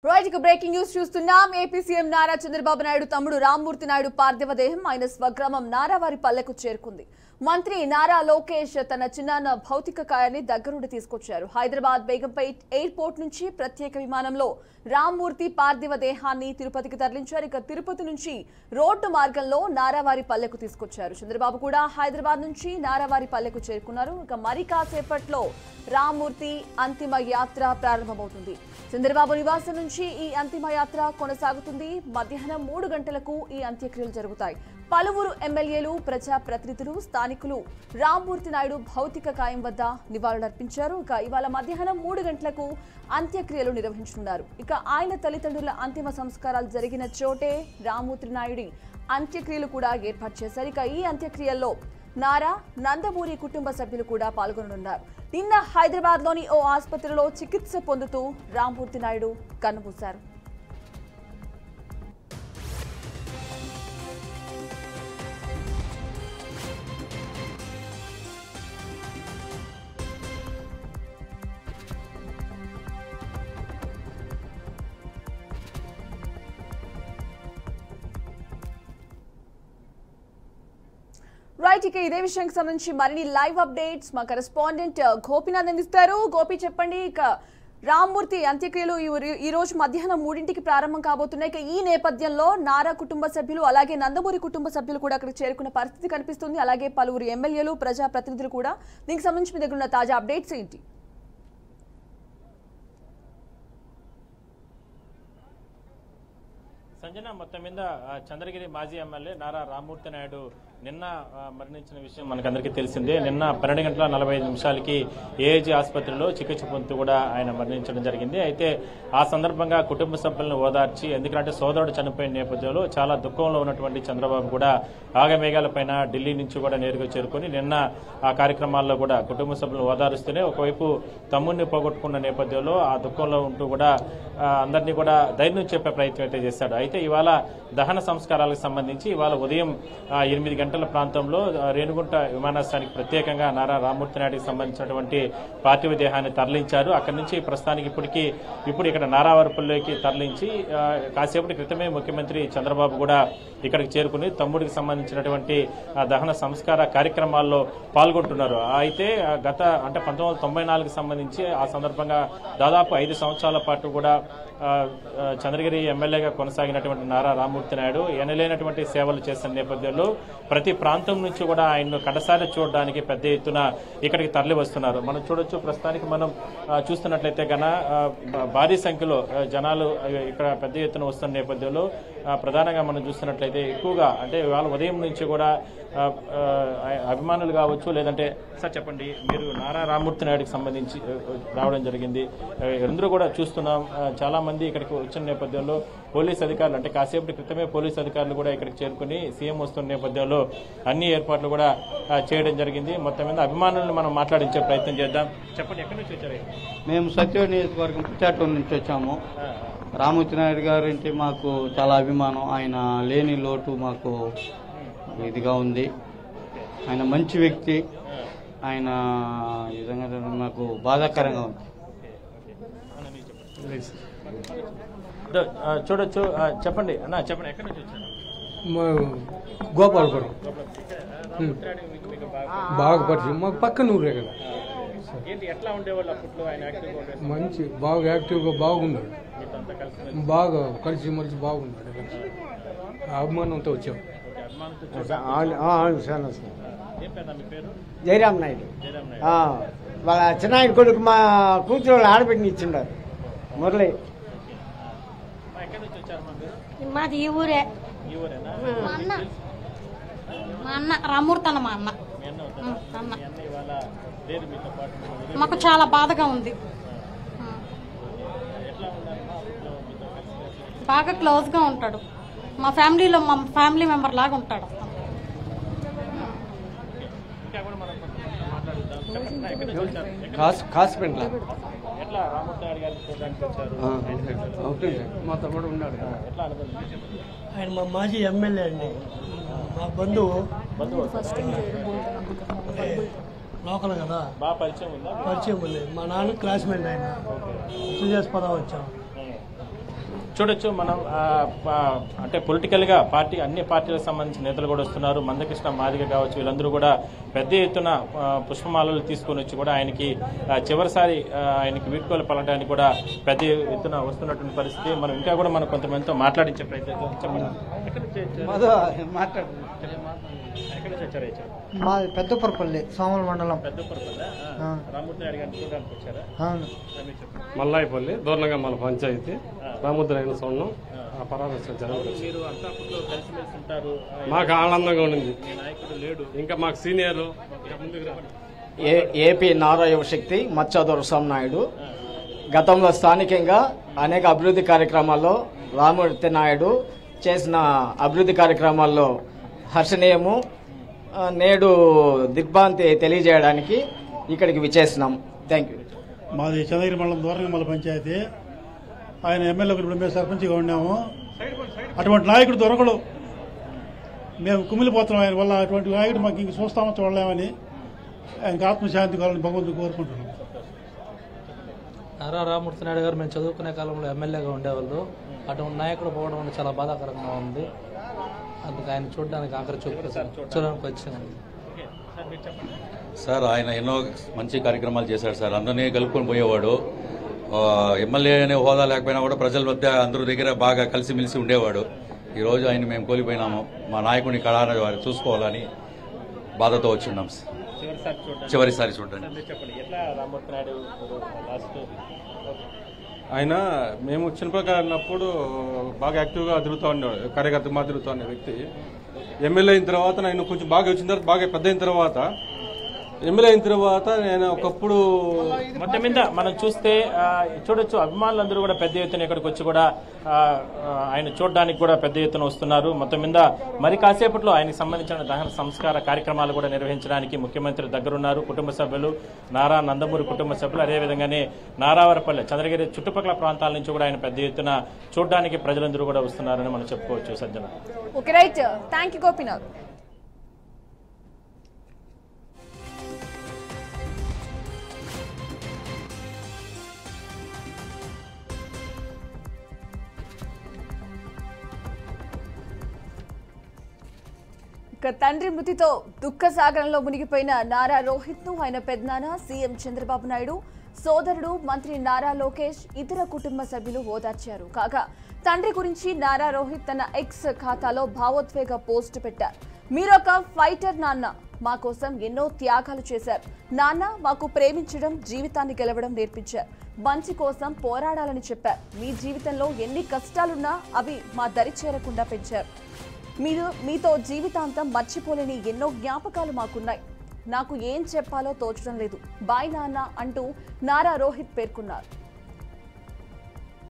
Right ఇక breaking news చూస్తున్నాం. AP CM Nara Chandrababu Naidu తమ్ముడు రామ్మూర్తి నాయుడు పార్థివ దేహం ఆయన స్వగ్రామం నారావారి పల్లెకు చేరుకుంది. మంత్రి నారా లోకేష్ తన చిన్నాన్న భౌతిక కాయాన్ని దగ్గరుండి తీసుకొచ్చారు. హైదరాబాద్ బేగంపేట్ ఎయిర్పోర్ట్ నుంచి ప్రత్యేక విమానంలో రామ్మూర్తి పార్థివ దేహాన్ని తిరుపతికి తరలించారు. ఇక తిరుపతి నుంచి రోడ్డు మార్గంలో నారావారి పల్లెకు తీసుకొచ్చారు. చంద్రబాబు కూడా హైదరాబాద్ నుంచి నారావారి పల్లెకు చేరుకున్నారు. ఇక మరి కాసేపట్లో రామ్మూర్తి అంతిమ యాత్ర ప్రారంభమవుతుంది. చంద్రబాబు నివాసం నుంచి ఈ అంతిమ యాత్ర కొనసాగుతుంది. మధ్యాహ్నం 3 గంటలకు ఈ అంత్యక్రియలు జరుగుతాయి. పలువురు ఎమ్మెల్యేలు, ప్రజాప్రతినిధులు, స్థానికులు రామ్మూర్తి నాయుడు భౌతిక కాయం వద్ద నివాళులర్పించారు. ఇక ఇవాళ మధ్యాహ్నం 3 గంటలకు అంత్యక్రియలు నిర్వహించనున్నారు. ఇక ఆయన తల్లిదండ్రుల అంతిమ సంస్కారాలు జరిగిన చోటే రామ్మూర్తి నాయుడి అంత్యక్రియలు కూడా ఏర్పాటు చేశారు. ఇక ఈ అంత్యక్రియల్లో నారా, నందమూరి కుటుంబ సభ్యులు కూడా పాల్గొననున్నారు. నిన్న హైదరాబాద్ లోని ఓ ఆసుపత్రిలో చికిత్స పొందుతూ రామ్మూర్తి నాయుడు కన్నుమూశారు. రైట్ ఇక ఇదే విషయానికి సంబంధించి మరిన్ని లైవ్ అప్డేట్స్ మా కరెస్పాండెంట్ గోపీనాథ్ అందిస్తారు. గోపి చెప్పండి, ఇక రామ్మూర్తి అంత్యక్రియలు ఈ రోజు మధ్యాహ్నం 3ంటికి ప్రారంభం కాబోతున్నాయి. ఇక ఈ నేపథ్యంలో నారా కుటుంబ సభ్యులు అలాగే నందమూరి కుటుంబ సభ్యులు కూడా అక్కడికి చేరుకున్న పరిస్థితి కనిపిస్తుంది. అలాగే పలువురు ఎమ్మెల్యేలు, ప్రజాప్రతినిధులు కూడా. దీనికి సంబంధించి మీ దగ్గర ఉన్న తాజా అప్డేట్స్ ఏంటి? సంజన, మొత్తం మీద చంద్రగిరి మాజీ ఎమ్మెల్యే నారా రామ్మూర్తి నాయుడు నిన్న మరణించిన విషయం మనకందరికీ తెలిసిందే. నిన్న 12:45 ఏఐజీ ఆసుపత్రిలో చికిత్స పొందుతూ కూడా ఆయన మరణించడం జరిగింది. అయితే ఆ సందర్భంగా కుటుంబ సభ్యులను ఓదార్చి, ఎందుకంటే సోదరుడు చనిపోయిన నేపథ్యంలో చాలా దుఃఖంలో ఉన్నటువంటి చంద్రబాబు కూడా ఆగమేఘాలపైన ఢిల్లీ నుంచి కూడా నేరుగా చేరుకుని నిన్న ఆ కార్యక్రమాల్లో కూడా కుటుంబ సభ్యులను ఓదారుస్తూనే ఒకవైపు తమ్ముడిని పోగొట్టుకున్న నేపథ్యంలో ఆ దుఃఖంలో ఉంటూ కూడా అందరినీ కూడా ధైర్యం చెప్పే ప్రయత్నం అయితే చేశాడు. అయితే ఇవాళ దహన సంస్కారాలకు సంబంధించి ఇవాళ ఉదయం 8 గంటల ప్రాంతంలో రేణుగుంట విమానాశ్రయానికి ప్రత్యేకంగా నారా రామ్మూర్తి నాయుడికి సంబంధించినటువంటి పార్థివ దేహాన్ని తరలించారు. అక్కడి నుంచి ప్రస్తుతానికి ఇప్పుడు ఇక్కడ నారావారిపల్లికి తరలించి కాసేపటి క్రితమే ముఖ్యమంత్రి చంద్రబాబు కూడా ఇక్కడికి చేరుకుని తమ్ముడికి సంబంధించినటువంటి దహన సంస్కార కార్యక్రమాల్లో పాల్గొంటున్నారు. అయితే గత 1994కి సంబంధించి ఆ సందర్భంగా దాదాపు 5 సంవత్సరాల పాటు కూడా చంద్రగిరి ఎమ్మెల్యేగా కొనసాగినటువంటి నారా రామ్మూర్తి నాయుడు ఎనలేనటువంటి సేవలు చేసిన నేపథ్యంలో ప్రతి ప్రాంతం నుంచి కూడా ఆయన్ను కడసారి చూడడానికి పెద్ద ఎత్తున ఇక్కడికి తరలి వస్తున్నారు. మనం చూడొచ్చు, ప్రస్తుతానికి మనం చూస్తున్నట్లయితే భారీ సంఖ్యలో జనాలు ఇక్కడ పెద్ద ఎత్తున వస్తున్న నేపథ్యంలో ప్రధానంగా మనం చూస్తున్నట్లయితే ఎక్కువగా అంటే ఇవాళ ఉదయం నుంచి కూడా అభిమానులు కావచ్చు, లేదంటే సార్ చెప్పండి, మీరు నారా రామ్మూర్తి నాయుడికి సంబంధించి రావడం జరిగింది, అందరూ కూడా చూస్తున్నాం. చాలా మంది ఇక్కడికి వచ్చిన నేపథ్యంలో పోలీస్ అధికారులు, అంటే కాసేపటి క్రితమే పోలీస్ అధికారులు కూడా ఇక్కడికి చేరుకుని సీఎం వస్తున్న నేపథ్యంలో అన్ని ఏర్పాట్లు కూడా చేయడం జరిగింది. మొత్తం మీద అభిమానులను మనం మాట్లాడించే ప్రయత్నం చేద్దాం. చెప్పండి, ఎక్కడి నుంచి వచ్చారు? మేము సత్యవేడి నియోజకవర్గం పుచ్చాటూరు నుంచి వచ్చాము. రామ్మూర్తి నాయుడు గారు అంటే మాకు చాలా అభిమానం. ఆయన లేని లోటు మాకు ఇదిగా ఉంది. ఆయన మంచి వ్యక్తి. ఆయన ఈ విధంగా మాకు బాధాకరంగా ఉంది. చూడొచ్చు, చెప్పండి అన్న, చెప్పండి, ఎక్కడి నుంచి వచ్చారు? గోపాలపురం. బాగా పరిచయం, మాకు పక్కన ఊరే కదా. ఎట్లా ఉండేవాళ్ళు అప్పట్లో? ఆయన మంచి, బాగా యాక్టివ్గా బాగున్నాడు, బాగా కలిసి మలిసి బాగున్నాడు. అభిమానంతో వచ్చాం. జయరామ్ నాయుడు వాళ్ళ చిన్నాయన కొడుకు మా కూతురు వాళ్ళు ఆడబిడ్డని ఇచ్చిండారు. మురళి. మాది ఈ ఊరే. మా అన్న రామ్మూర్తి అన్న, మా అన్న. మాకు చాలా బాధగా ఉంది. బాగా క్లోజ్గా ఉంటాడు. మా ఫ్యామిలీలో మా ఫ్యామిలీ మెంబర్ లాగా ఉంటాడు. మాతో కూడా ఉన్నాడు. ఆయన మా మాజీ ఎమ్మెల్యే అండి, మా బంధువు. లోకల్ కదా, బాగా పరిచయం ఉందా? పరిచయం ఉంది. మా నాన్న క్లాస్మేట్ ఆయన. 2 years పదా వచ్చాం. చూడొచ్చు మనం అంటే పొలిటికల్గా అన్ని పార్టీలకు సంబంధించిన నేతలు కూడా వస్తున్నారు. మందకృష్ణ మాదిగ కావచ్చు, వీళ్ళందరూ కూడా పెద్ద ఎత్తున పుష్పమాలలు తీసుకొని వచ్చి కూడా ఆయనకి చివరిసారి ఆయనకి వీడ్కోలు పలకడానికి కూడా పెద్ద ఎత్తున వస్తున్నటువంటి పరిస్థితి. మనం ఇంకా కూడా మనం కొంతమందితో మాట్లాడించే ప్రయత్నం. మాది పెద్దపురపల్లి సోమల మండలం. రామ్మూర్తి నాయుడు గారిని చూడడానికి వచ్చారా? మల్లాయిపల్లి దూర్నగమ్మల పంచాయతీ రాముద్రైన సొన్నం పరామర్శించారు. మీరు అంతాపురంలో కలిసిమెలిసి ఉంటారు, మాకు ఆనందంగా ఉండింది. నాయకుడు లేడు, ఇంకా మాకు సీనియర్ ఏపీ నారా యువశక్తి మచ్చాదొర నాయుడు గతంలో స్థానికంగా అనేక అభివృద్ధి కార్యక్రమాల్లో రామ్మూర్తి నాయుడు చేసిన అభివృద్ధి కార్యక్రమాల్లో హర్షణీయము. నేడు దిగ్భ్రాంతి తెలియజేయడానికి ఇక్కడికి విచ్చేసినాం. Thank you. మాది చంద్రగిరి మండలం దూరంగమల పంచాయతీ. ఆయన ఎమ్మెల్యే ఇప్పుడు మేము సర్పంచ్గా ఉన్నాము. అటువంటి నాయకుడు దొరకడు, మేము కుమిలిపోతున్నాం ఆయన వల్ల. అటువంటి నాయకుడు మాకు ఇంక చూస్తామో చూడలేమని ఆయనకు ఆత్మశాంతి కావాలని భగవంతుడు కోరుకుంటున్నాం. నారా రామ్మూర్తి నాయుడు గారు మేము చదువుకునే కాలంలో ఎమ్మెల్యేగా ఉండేవాళ్ళు. అటువంటి నాయకుడు పోవడం అనేది చాలా బాధాకరంగా ఉంది. అందుకు ఆయన చూడడానికి ఆఖరి చూడడానికి వచ్చాను. సార్ ఆయన ఎన్నో మంచి కార్యక్రమాలు చేశాడు సార్. అందరినీ కలుపుకొని పోయేవాడు. ఎమ్మెల్యే అనే హోదా లేకపోయినా కూడా ప్రజల మధ్య అందరి దగ్గర బాగా కలిసిమెలిసి ఉండేవాడు. ఈరోజు ఆయన మేము కోల్పోయినాము. మా నాయకుడిని కళార వారు చూసుకోవాలని బాధతో వచ్చున్నాం సార్. చివరిసారి చూడండి. ఆయన మేము చిన్నపిల్లగా ఉన్నప్పుడు బాగా యాక్టివ్గా తిరుగుతూ ఉండేవాడు, కార్యకర్త మా తిరుగుతూ ఉండే వ్యక్తి. ఎమ్మెల్యే అయిన తర్వాత నేను కొంచెం బాగా వచ్చిన తర్వాత బాగా పెద్ద అయిన తర్వాత ఎమ్మెల్యే అయిన తర్వాత నేను ఒకప్పుడు మొత్తం మీద మనం చూస్తే చూడొచ్చు, అభిమానులందరూ కూడా పెద్ద ఎత్తున ఇక్కడికి వచ్చి కూడా ఆయన చూడడానికి కూడా పెద్ద ఎత్తున వస్తున్నారు. మొత్తం మీద మరి కాసేపట్లో ఆయనకు సంబంధించిన దహన సంస్కార కార్యక్రమాలు కూడా నిర్వహించడానికి ముఖ్యమంత్రి దగ్గరున్నారు. కుటుంబ సభ్యులు, నారా నందమూరి కుటుంబ సభ్యులు, అదేవిధంగానే నారావరపల్లి, చంద్రగిరి చుట్టుపక్కల ప్రాంతాల నుంచి కూడా ఆయన పెద్ద ఎత్తున చూడడానికి ప్రజలందరూ కూడా వస్తున్నారని మనం చెప్పుకోవచ్చు. సజ్జన. Okay, right. Thank you Gopinath. తండ్రి మృతితో దుఃఖ సాగరంలో మునిగిపోయిన నారా రోహిత్ ను ఆయన పెద్దనాన్న సీఎం చంద్రబాబు నాయుడు, సోదరుడు మంత్రి నారా లోకేష్, ఇతర కుటుంబ సభ్యులు ఓదార్చారు. కాగా తండ్రి గురించి నారా రోహిత్ తన ఎక్స్ ఖాతాలో భావోద్వేగ పోస్ట్ పెట్టారు. మీరొక ఫైటర్ నాన్న, మా కోసం ఎన్నో త్యాగాలు చేశారు. నాన్న మాకు ప్రేమించడం, జీవితాన్ని గెలవడం నేర్పించారు. మంచి కోసం పోరాడాలని చెప్పారు. మీ జీవితంలో ఎన్ని కష్టాలున్నా అవి మా దరి చేరకుండా పెంచారు. మీతో జీవితాంతం మర్చిపోలేని ఎన్నో జ్ఞాపకాలు మాకున్నాయి. నాకు ఏం చెప్పాలో తోచడం లేదు. బాయ్ నాన్న అంటూ నారా రోహిత్ పేర్కొన్నారు.